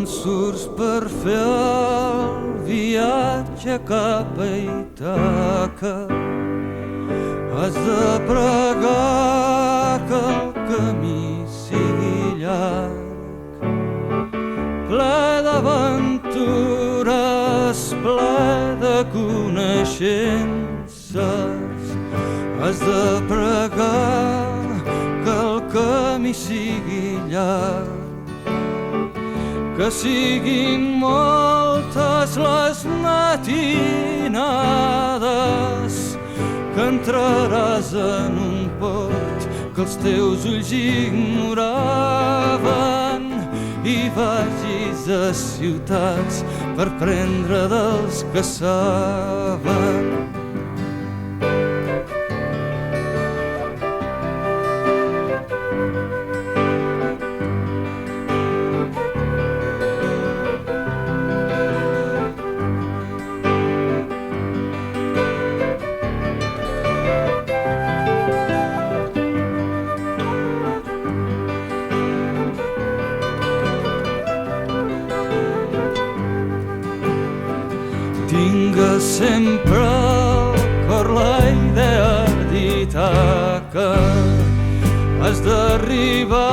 surts per fer el viatge cap a Ítaca, has de pregar que el camí sigui llarg, ple d'aventures, ple de coneixences. Has de pregar que el camí sigui llarg, que siguin moltes les matinades que entraràs en un port que els teus ulls ignoraven i vagis a ciutats per prendre dels que saben. Tingues sempre al cor la idea d'Ítaca, has d'arribar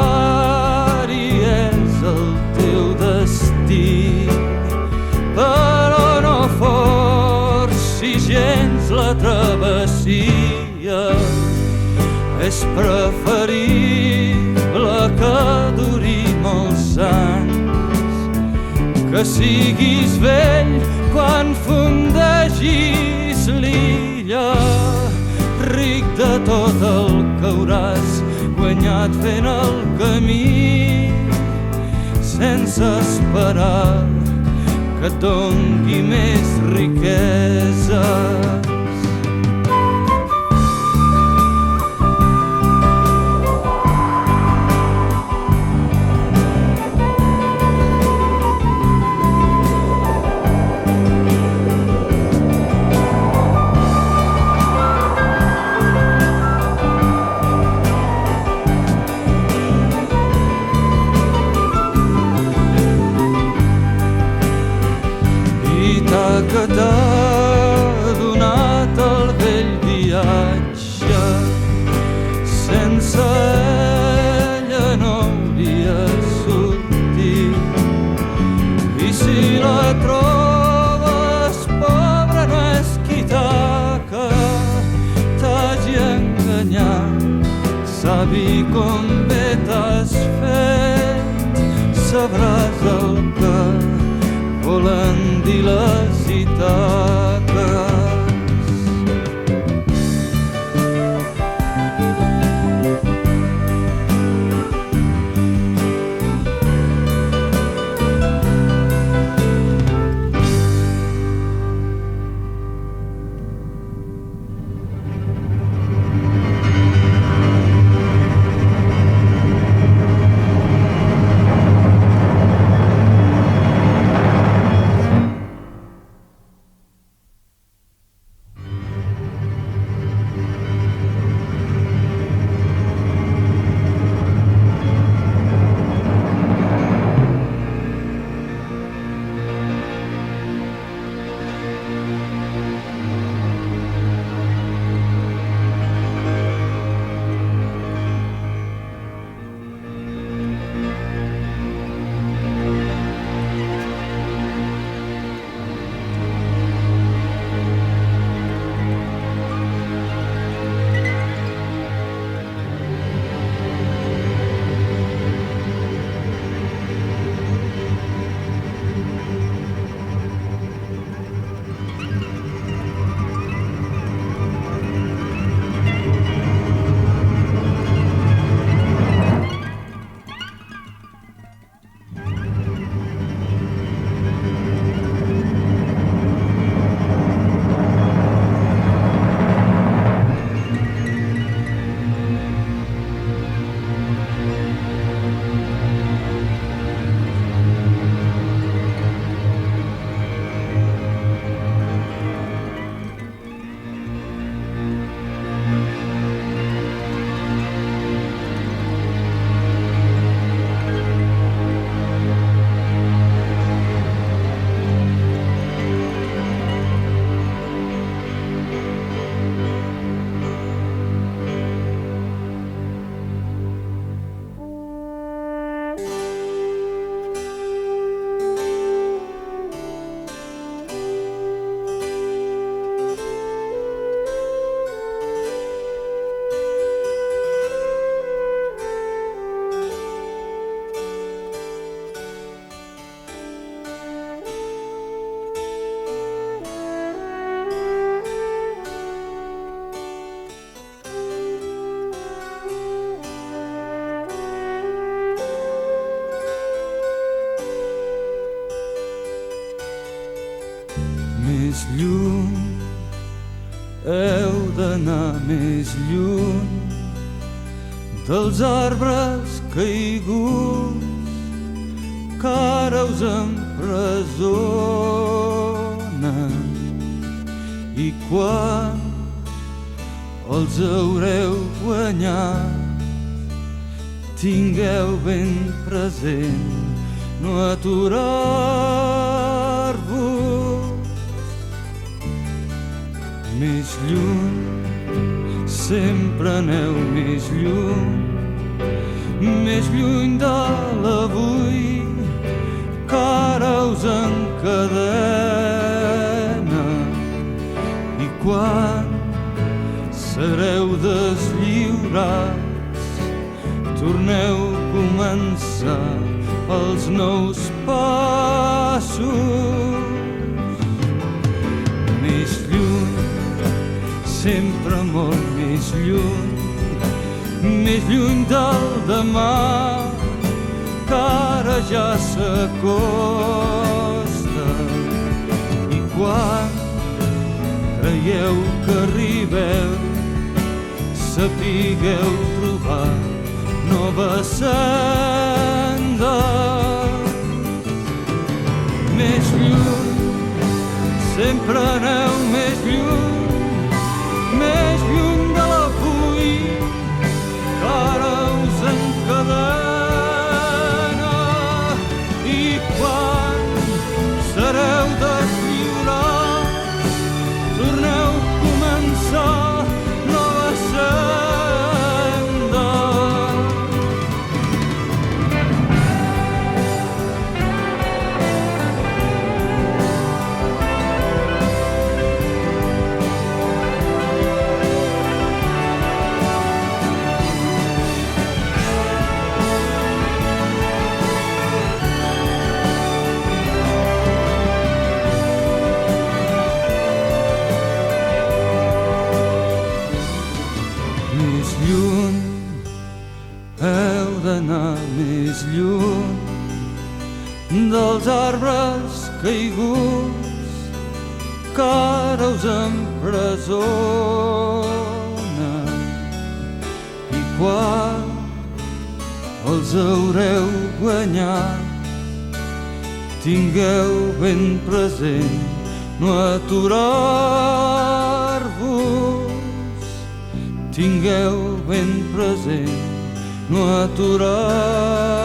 i és el teu destí, però no forcis gens la travessia, és preferible que duri molts anys, que siguis vell quan fundegis l'illa, ric de tot el que hauràs guanyat fent el camí, sense esperar que et doni més riqueses. Que t'ha donat el vell viatge, sense ella no hauria sortit, i si la trobes pobra no és Ítaca t'hagi enganyat, sabi com bé t'has fet, sabràs el que volen dir les Ítaques. més lluny, heu d'anar més lluny dels arbres caiguts que ara us empresonen, i quan els haureu guanyat tingueu ben present no aturar-vos. Més lluny, sempre aneu més lluny de l'avui que ara us encadena, i quan sereu deslliurats torneu a començar els nous passos. Més lluny, sempre molt més lluny del demà que ara ja s'acosta, i quan creieu que arribeu sapigueu trobar nova senda. Més lluny, sempre aneu més lluny de l'avui que ara us encadena, i quan sereu deslliurats torneu a començar nova senda. Més lluny, heu d'anar més lluny dels arbres caiguts que ara us empresonen, i quan els haureu guanyat tingueu ben present no aturar-vos. Tingueu ben present no aturar-vos.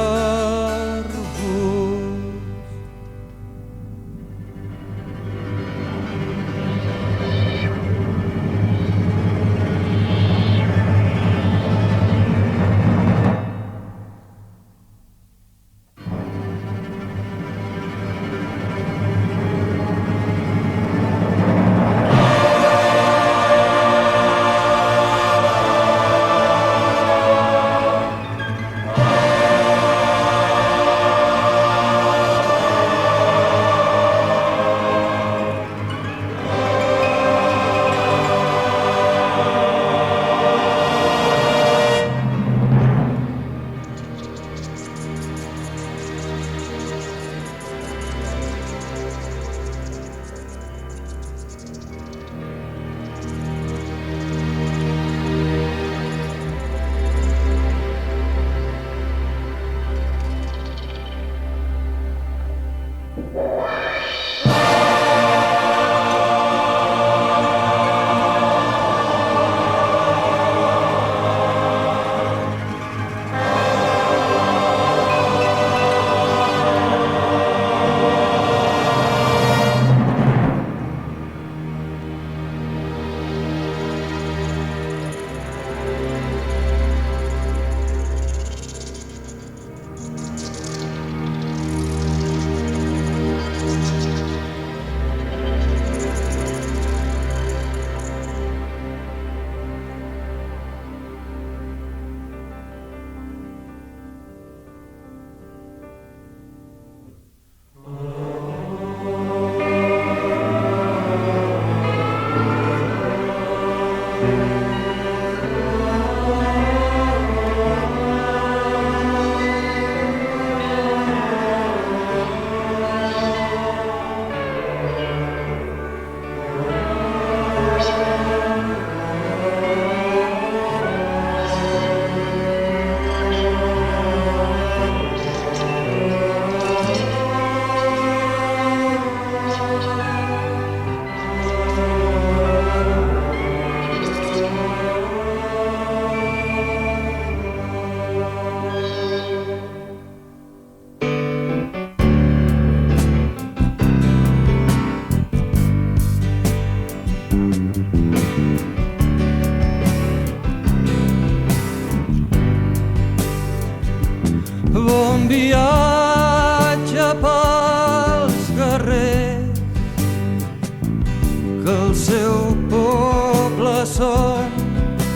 seu poble són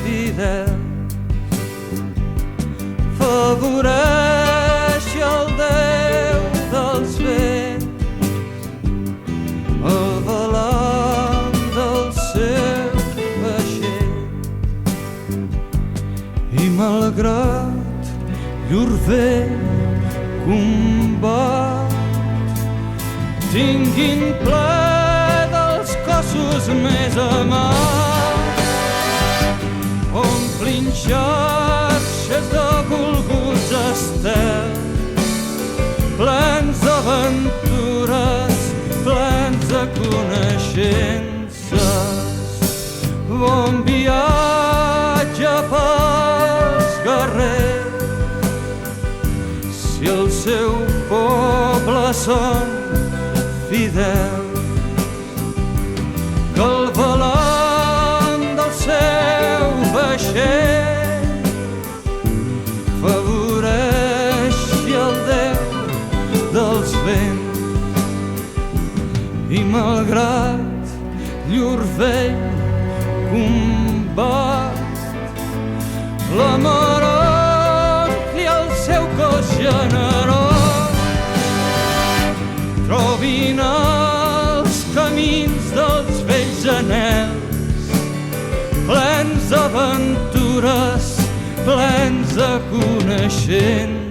fidels. Favoreix el Déu dels vents, el velam del seu vaixell. I malgrat llur vell combat, tinguin ple dels cossos més amats, omplin xarxes de volguts estels, plens d'aventures, plens de coneixences. Bon viatge pels guerrers, si el seu poble són fidels, que el velam del seu vaixell favoreixi el Déu dels vents. I malgrat llur vell combat, l'amor i el seu cos generós trobin els camins dels vells anhels, plens d'aventures, plens de coneixences.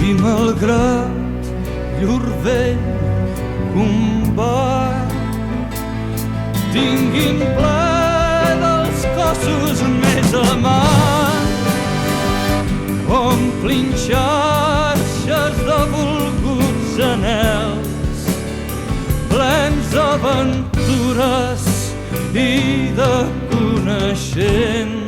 I malgrat llur vell combat, tinguin ple dels cossos més amats, omplin xarxes de volguts anhels, plens d'aventures i de coneixences.